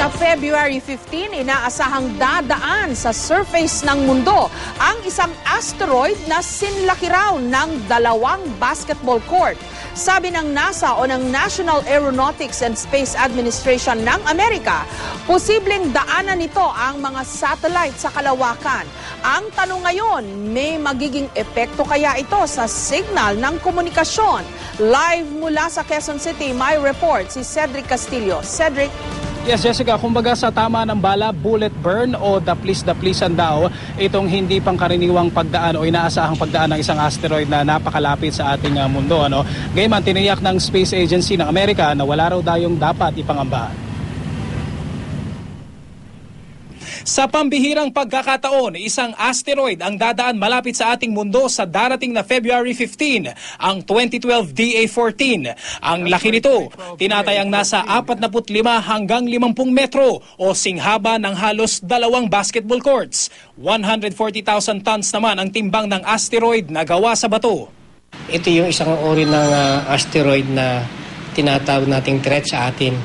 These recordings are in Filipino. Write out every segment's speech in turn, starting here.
Sa February 15, inaasahang dadaan sa surface ng mundo ang isang asteroid na sinlaki raw ng 2 basketball court. Sabi ng NASA o ng National Aeronautics and Space Administration ng Amerika, posibleng daanan nito ang mga satellite sa kalawakan. Ang tanong ngayon, may magiging epekto kaya ito sa signal ng komunikasyon? Live mula sa Quezon City, may report si Cedric Castillo. Cedric? Yes, Jessica, kumbaga sa tama ng bala, bullet burn o daplis-daplisan daw itong hindi pangkaraniwang pagdaan o inaasahang pagdaan ng isang asteroid na napakalapit sa ating mundo. Gayman, tiniyak ng Space Agency ng Amerika na wala raw dayong dapat ipangambahan. Sa pambihirang pagkakataon, isang asteroid ang dadaan malapit sa ating mundo sa darating na February 15, ang 2012 DA-14. Ang laki nito, tinatayang nasa 45 hanggang 50 metro o singhaba ng halos 2 basketball courts. 140,000 tons naman ang timbang ng asteroid na gawa sa bato. Ito yung isang uri ng asteroid na tinatawag nating threat sa atin.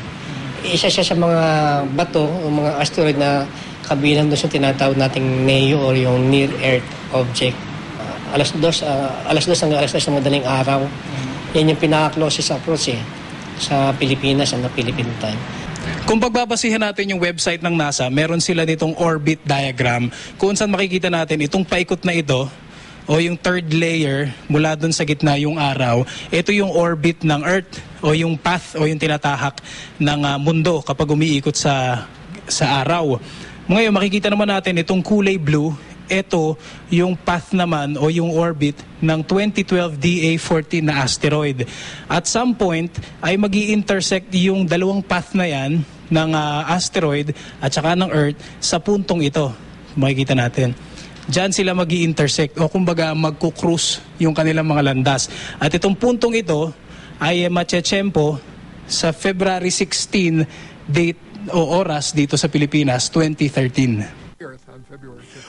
Isa siya sa mga bato o mga asteroid na kabilang doon sa tinatawag nating NEO or yung Near Earth Object. Alas 2 hanggang alas 3 ng madaling araw. Yan yung pinaka-closest approach sa Pilipinas, na Philippine time. Kung pagbabasihan natin yung website ng NASA, meron sila nitong orbit diagram kung saan makikita natin itong paikot na ito o yung third layer mula doon sa gitna yung araw. Ito yung orbit ng Earth o yung path o yung tinatahak ng mundo kapag umiikot sa araw. Ngayon, makikita naman natin itong kulay blue. Ito yung path naman o yung orbit ng 2012 DA-14 na asteroid. At some point ay magi-intersect yung 2 path na yan ng asteroid at saka ng Earth sa puntong ito. Makikita natin. Diyan sila magi-intersect o kumbaga magkukruise yung kanilang mga landas. At itong puntong ito ay matsetsempo sa February 16 date o oras dito sa Pilipinas, 2013.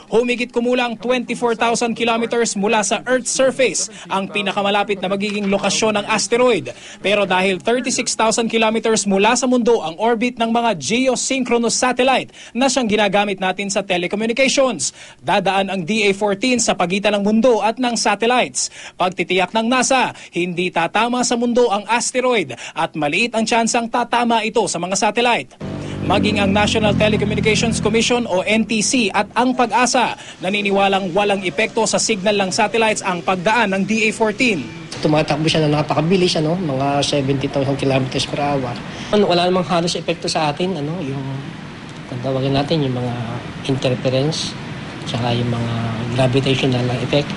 Humigit kumulang 24,000 kilometers mula sa Earth's surface ang pinakamalapit na magiging lokasyon ng asteroid. Pero dahil 36,000 kilometers mula sa mundo ang orbit ng mga geosynchronous satellite na siyang ginagamit natin sa telecommunications, dadaan ang DA-14 sa pagitan ng mundo at ng satellites. Pagtitiyak ng NASA, hindi tatama sa mundo ang asteroid at maliit ang tsansang tatama ito sa mga satellite. Maging ang National Telecommunications Commission o NTC at ang Pag-asa naniniwalang walang epekto sa signal ng satellites ang pagdaan ng DA-14. Tumatakbo siya na napakabilis, mga 70,000 kilometers per hour. Wala namang halos epekto sa atin, yung tawagin natin yung mga interference, saka yung mga gravitational effect.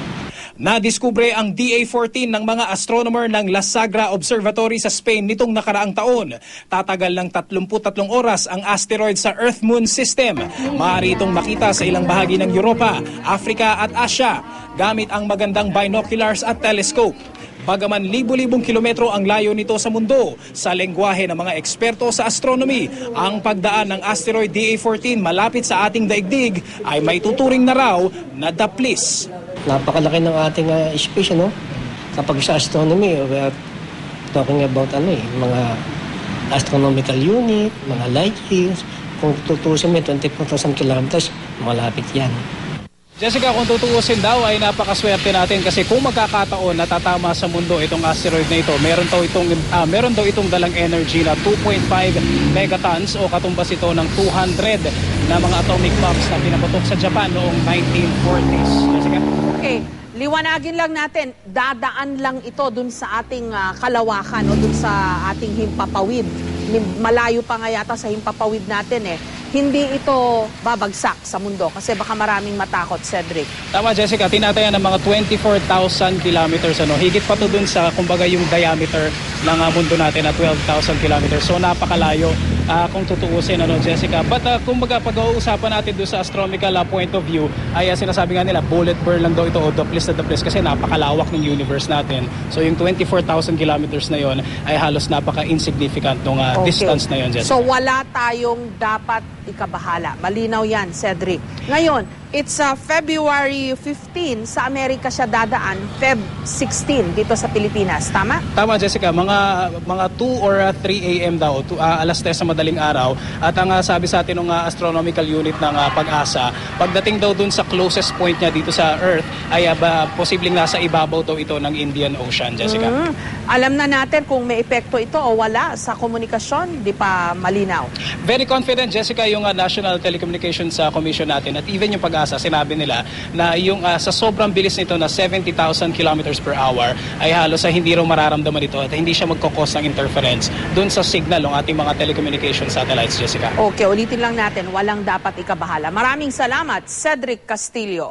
Nadiskubre ang DA-14 ng mga astronomer ng La Sagra Observatory sa Spain nitong nakaraang taon. Tatagal ng 33 oras ang asteroid sa Earth-Moon system. Maaari itong makita sa ilang bahagi ng Europa, Africa at Asia gamit ang magandang binoculars at telescope. Bagaman libu-libong kilometro ang layo nito sa mundo, sa lengguwahe ng mga eksperto sa astronomy, ang pagdaan ng asteroid DA-14 malapit sa ating daigdig ay may tuturing na raw na daplis. Napakalaki ng ating space, Kapag sa astronomy, we are talking about mga astronomical unit, mga light years. Kung tutusin mo 24,000 kilometers, malapit yan. Jessica, kung tutuusin daw ay napakaswerte natin kasi kung magkakataon natatama sa mundo itong asteroid na ito, meron daw itong dalang energy na 2.5 megatons o katumbas ito ng 200 na mga atomic bombs na pinaputok sa Japan noong 1940s. Jessica? Okay, liwanagin lang natin, dadaan lang ito dun sa ating kalawakan o dun sa ating himpapawid. Malayo pa nga yata sa himpapawid natin Hindi ito babagsak sa mundo kasi baka maraming matakot, Cedric. Tama, Jessica. Tinatayan ng mga 24,000 kilometers. Higit pa to dun sa, kumbaga, yung diameter ng mundo natin na 12,000 kilometers. So, napakalayo kung tutuusin, Jessica. But, kumbaga, pag-uusapan natin dun sa astronomical point of view, ay sinasabi nga nila, bullet burn lang daw ito o daplis na daplis kasi napakalawak ng universe natin. So, yung 24,000 kilometers na yon ay halos napaka-insignificant ng distance na yon, Jessica. So, wala tayong dapat ikabahala. Malinaw yan, Cedric. Ngayon, It's February 15, sa Amerika siya dadaan, Feb 16 dito sa Pilipinas. Tama? Tama, Jessica. Mga 2 or 3 a.m. daw, alas 3 sa madaling araw. At ang sabi sa atin ng astronomical unit ng Pag-asa, pagdating daw dun sa closest point niya dito sa Earth, ay posibleng nasa ibabaw daw ito ng Indian Ocean, Jessica. Alam na natin kung may epekto ito o wala sa komunikasyon, di pa malinaw. Very confident, Jessica, yung National Telecommunications Commission natin at even yung Pag-asa, sinabi nila na yung sa sobrang bilis nito na 70,000 kilometers per hour ay halos hindi raw mararamdaman ito at hindi siya magkakos ng interference dun sa signal ng ating mga telecommunication satellites, Jessica. Okay, ulitin lang natin, walang dapat ikabahala. Maraming salamat, Cedric Castillo.